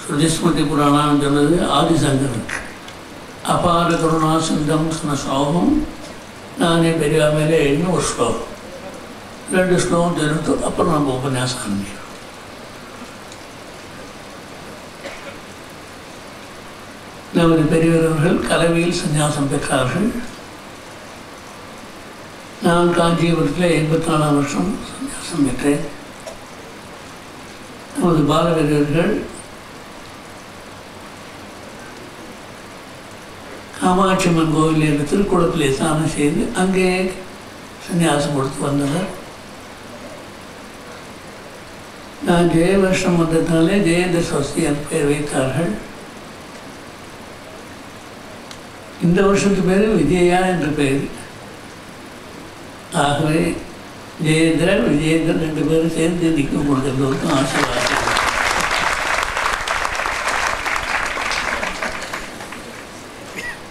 ஸ்ருதிஸ்மிருதி புராணம் சொல்லுது ஆதிசங்கருக்கு அபார கருணா சிந்தம் சொன்ன ஸ்லோகம் நானே பெரிய மேலே எழுதின ஒரு ஸ்லோகம். 2 ஸ்லோகம் தெரிவித்து அப்புறம் நம்ம உபன்யாசம் ஆரம்பிக்கிறோம். நமது பெரியவர்கள் கலவையில் சன்னியாசம் பெற்றார்கள். நான் காஞ்சிபுரத்தில் 84 வருஷம் சன்னியாசம் பெற்றேன். நமது பால பெரியவர்கள் காமாட்சி அம்மன் கோவில் என்ற திருக்குளத்தில் ஸ்நானம் செய்து அங்கே சன்னியாசம் கொடுத்து வந்தவர். நான் ஜெய வருஷம் வந்ததுனாலே ஜெயேந்திர சரஸ்வதி என் பெயர் வைத்தார்கள். இந்த வருஷத்துக்கு பேர் விஜயா என்ற பெயர். ஆகவே ஜெயேந்திரன் விஜயேந்திரன் 2 பேரும் சேர்ந்து நிற்கும் பொழுது எல்லோருக்கும் ஆசீர்வாதம்.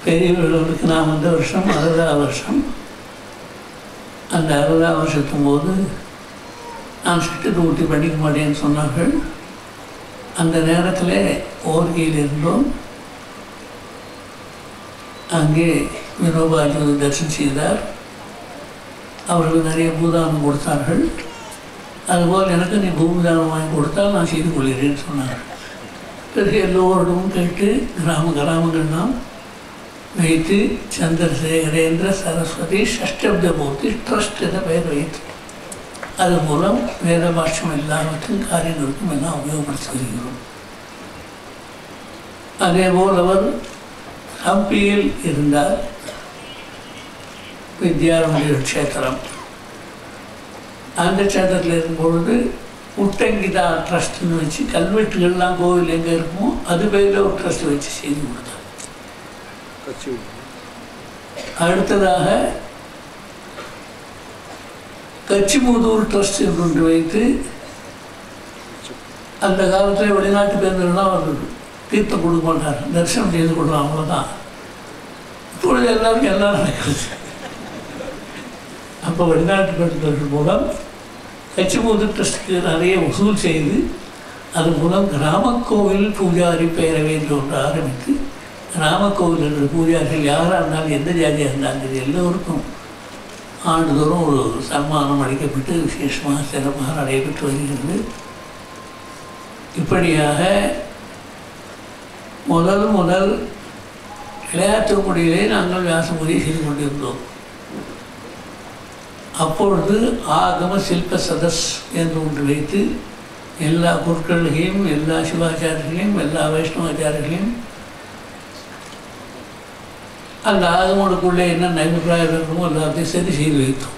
பெரியவர்களுக்கு நான் வந்த வருஷம் 60ஆம் வருஷம். அந்த 60ஆம் வருஷத்தும் போது நான் சிட்டு ஊட்டி படிக்க மாட்டேன்னு சொன்னார்கள். அந்த நேரத்தில் ஓர்கியில் இருந்தோம். அங்கே வினோபாஜி தரிசனம் செய்தார். அவர்கள் நிறைய பூதானம் கொடுத்தார்கள். அதுபோல் எனக்கு நீ பூமிதானம் வாங்கி கொடுத்தால் நான் செய்து கொள்கிறேன்னு சொன்னார்கள். பிறகு எல்லோரிடமும் கேட்டு கிராமங்கள்லாம் வைத்து சந்திரசேகரேந்திர சரஸ்வதி ஷஷ்டப்தமூர்த்தி ட்ரஸ்ட் என்ற பெயர் வைத்து அது மூலம் வேத பாஷ்யம் எல்லாவற்றும் காரியங்களுக்கும் எல்லாம் உபயோகப்படுத்தி வருகிறோம். அதேபோல் அவர் ஹம்பியில் இருந்தார். வித்யாரண்ய க்ஷேத்திரம், அந்த க்ஷேத்திரத்தில் இருக்கும்பொழுது உட்டங்கிதா ட்ரஸ்ட்னு வச்சு கல்வெட்டுகள்லாம் கோவில் எங்கே இருக்குமோ அது பேரில் ஒரு ட்ரஸ்ட் வச்சு செய்து கொடுத்தார். அடுத்ததாக கச்சிமுதூர் ட்ரஸ்ட் என்று வைத்து அந்த காலத்தில் வெளிநாட்டு பேருந்துகள்லாம் வந்தது. தீர்த்தம் கொடுக்க மாட்டார், தரிசனம் செய்து கொள்ளலாம், அவ்வளோதான். இப்பொழுது எல்லாருக்கும் எல்லாம் நடக்கிறது. அப்போ வெளிநாட்டு பேருந்துகள் மூலம் கச்சிமுதூர் ட்ரஸ்ட்டுக்கு நிறைய வசூல் செய்து அது மூலம் கிராமக்கோவில் பூஜாரி பேரவை என்று ஒன்று ஆரம்பித்து கிராமக்கோவில் என்ற பூஜாரிகள் யாராக இருந்தாலும் எந்த ஜாதியாக இருந்தாலும் இது எல்லோருக்கும் ஆண்டுதோறும் ஒரு சன்மானம் அளிக்கப்பட்டு விசேஷமாக சிறப்பாக நடைபெற்று வருகிறது. இப்படியாக முதல் இளையாற்றுக்குடியிலே நாங்கள் வியாசமுறை செய்து கொண்டிருந்தோம். அப்பொழுது ஆகம சில்ப சதஸ் என்று ஒன்று வைத்து எல்லா குருக்கள்களையும் எல்லா சிவாச்சாரியர்களையும் எல்லா வைஷ்ணவாச்சாரியர்களையும் அந்த ஆகமனுக்குள்ளே என்ன அபிப்பிராயம் இருக்கணுமோ எல்லாத்தையும் சரி செய்து வைத்தோம்.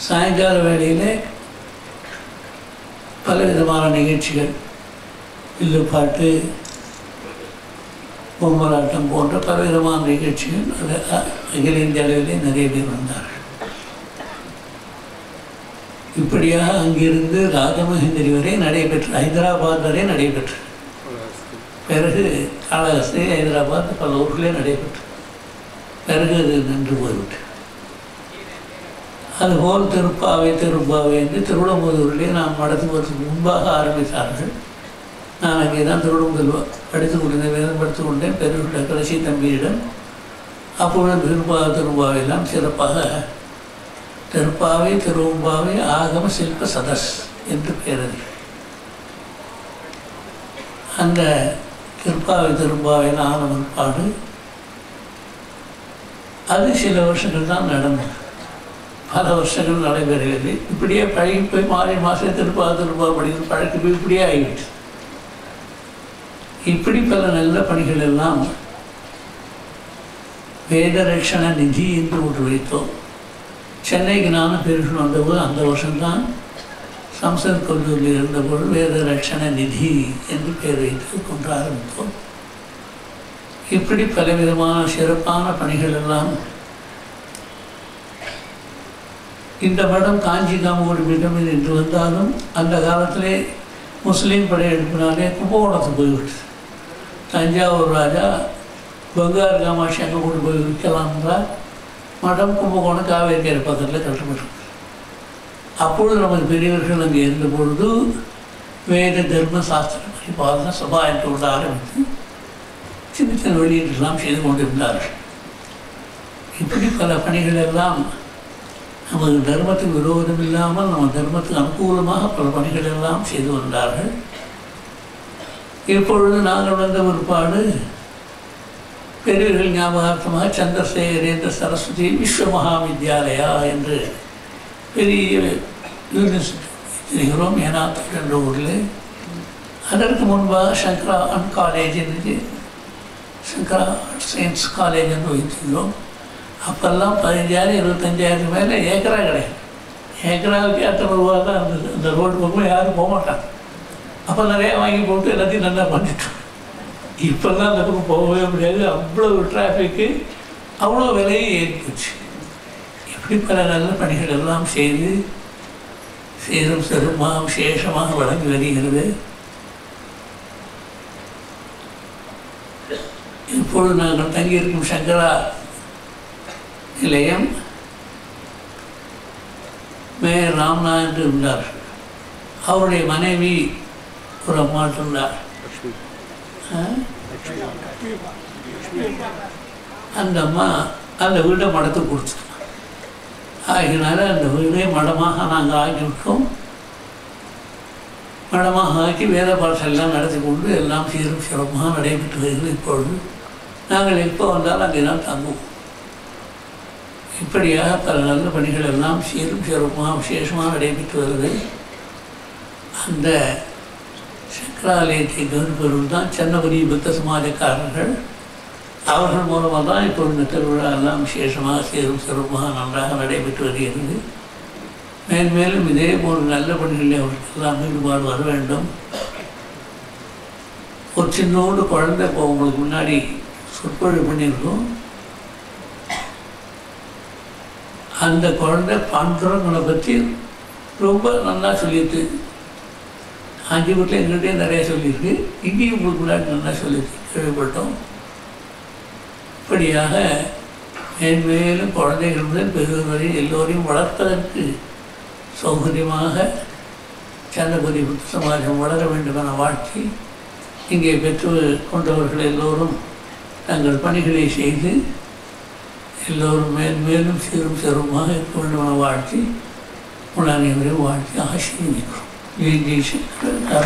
சாயங்கால வேளையில் பலவிதமான நிகழ்ச்சிகள், வில்லுப்பாட்டு, பொம்மலாட்டம் போன்ற பலவிதமான நிகழ்ச்சிகள் அகில இந்திய அளவிலே நிறைய பேர் வந்தார்கள். இப்படியாக அங்கிருந்து ராஜமகேந்திரி வரை நடைபெற்று, ஹைதராபாத் வரை நடைபெற்று, பிறகு காளஹஸ்தி, ஹைதராபாத் பல ஊர்களே நடைபெற்று, பிறகு அது நின்று போய்விட்டு. அதுபோல் திருப்பாவை என்று திருவிடம்புதூரிலே நாம் மடத்துவதற்கு முன்பாக ஆரம்பித்தார்கள். நான் அங்கே தான் திருவிடம்புதூர் படித்துக் கொண்டிருந்தேன், வேதம் படித்துக் கொண்டேன் பெருவிட கடைசி தம்பியிடம். அப்பொழுது திருப்பாவையெல்லாம் சிறப்பாக திருப்பாவை ஆகம சில்ப சதஸ் என்று பெயரது. அந்த திருப்பாவையில் ஆன முற்பாடு அது சில வருஷங்கள் தான் நடந்தது, பல வருஷங்கள் நடைபெறவில்லை. இப்படியே பழகி போய் மாறி மாதம் திருப்பாவை படிக்கிற பழக்கி போய் இப்படியே ஆகிவிட்டு. இப்படி பல நல்ல பணிகள் எல்லாம் வேதரட்சண நிதி என்று ஒன்று வைத்தோம். சென்னைக்கு நானும் பெருசு வந்தபோது அந்த வருஷம்தான் சம்ஸ்கிருத கல்லூரியில் இருந்தபோது வேதரட்சண நிதி என்று பெயர் வைத்து கொண்டு ஆரம்பித்தோம். இப்படி பலவிதமான சிறப்பான பணிகள் எல்லாம். இந்த படம் காஞ்சி காமகோடி என்று வந்தாலும் அந்த காலத்திலே முஸ்லீம் படையெடுப்பினாலே கும்பகோணத்துக்கு போய்விட்டு தஞ்சாவூர் ராஜா பங்காரு காமாட்சி அங்கே கொண்டு போய் விற்கலாம் என்றால் மடம் கும்பகோணம் காவேரிக்கரை பக்கத்தில் கட்டப்பட்டு. அப்பொழுது நமது பெரியவர்கள் அங்கே இருந்த பொழுது வேத தர்ம சாஸ்திரம் இப்போ தான் சபா என்று கொண்டு ஆரம்பித்து சின்ன சின்ன வெளியீடுலாம் செய்து கொண்டிருந்தார்கள். இப்படி பல பணிகள் எல்லாம் நமது தர்மத்துக்கு விரோதம் இல்லாமல் நம்ம தர்மத்துக்கு அனுகூலமாக பல பணிகள் எல்லாம் செய்து வந்தார்கள். இப்பொழுது நாங்கள் வந்த ஒருபாடு பெரியவர்கள் ஞாபகார்த்தமாக சந்திரசேகரேந்திர சரஸ்வதி விஸ்வ மகாவித்யாலயா என்று பெரிய யூனிவர்சிட்டி வைத்திருக்கிறோம் ஏனாத்தூர் என்ற ஊரில். அதற்கு முன்பாக சங்கரா ஆர்ட் காலேஜ் என்று சங்கரா சயின்ஸ் காலேஜ் என்று வைத்திருக்கிறோம். அப்போல்லாம் 15,000 25,000 மேலே ஏக்கரா கிடையாது. ஏக்கராவுக்கு 800 ரூபா தான் இருந்தது. அந்த ரோடு பக்கம் யாரும் போக மாட்டாங்க. அப்போ நிறையா வாங்கி போட்டு எல்லாத்தையும் நல்லா பண்ணிட்டோம். இப்போல்லாம் அந்த பக்கம் போகவே முடியாது. அவ்வளோ டிராஃபிக்கு, அவ்வளோ விலையும் ஏறிப்போச்சு. இப்படி பல நல்ல பணிகள் எல்லாம் செய்து சேரும் செருமாக விசேஷமாக வழங்கி வருகிறது. இப்பொழுது நாங்கள் தங்கியிருக்கும் சங்கரா நிலையம் மேயர் ராம்னா என்று இருந்தார். அவருடைய மனைவி ஒரு அம்மாள் இருந்தார். அந்த அம்மா அந்த வீட்டை மடத்து கொடுத்துட்டோம். ஆகினால அந்த வீடே மடமாக நாங்கள் ஆக்கிவிட்டோம். மடமாக ஆக்கி வேத பாடசெல்லாம் நடத்தி கொண்டு எல்லாம் சீரும் சிறப்பாக நடைபெற்று வருகிறது. இப்பொழுது நாங்கள் எப்போ வந்தாலும் அங்கே தான் தங்குவோம். இப்படியாக பல நல்ல பணிகள் எல்லாம் சீரும் சிறப்பாக விசேஷமாக நடைபெற்று வருது. அந்த சங்கராலயத்தை கவனிப்பவர்கள் தான் சென்னபுரி புத்த சமாஜக்காரர்கள். அவர்கள் மூலமாக தான் இப்போ இந்த திருவிழா எல்லாம் விசேஷமாக சீரும் சிறப்பாக நன்றாக நடைபெற்று வருகிறது. மேன்மேலும் இதே போன்ற நல்ல பணிகளில் அவர்களுக்கெல்லாம் ஈடுபாடு வர வேண்டும். ஒரு சின்னோடு குழந்தை இப்போ உங்களுக்கு முன்னாடி சொற்பொழிவு பண்ணியிருக்கோம். அந்த குழந்தை பாண்டுரங்களை பற்றி ரொம்ப நல்லா சொல்லியிருக்கு. காஞ்சிபுரத்தில் எங்கள்கிட்டே நிறையா சொல்லியிருக்கு. இங்கேயும் உங்களுக்கு முன்னாடி நல்லா சொல்லியிருக்கு, கேள்விப்பட்டோம். இப்படியாக மேன்மேலும் குழந்தைகள் முதல் பெரியவர் வரை எல்லோரையும் வளர்ப்பதற்கு சௌகரியமாக சந்திரபுரி புத்த சமாஜம் வளர வேண்டும் என வாழ்த்தி இங்கே பெற்று கொண்டவர்கள் எல்லோரும் தங்கள் பணிகளை செய்து எல்லோரும் மேன்மேலும் சீரும் சிறப்புமாக இருக்க வேண்டும் என வாழ்த்தி உங்கள் அனைவரையும் வாழ்த்தி ஆசீர்வதிக்கிறோம். ஜெய் ஜெய் சங்கர.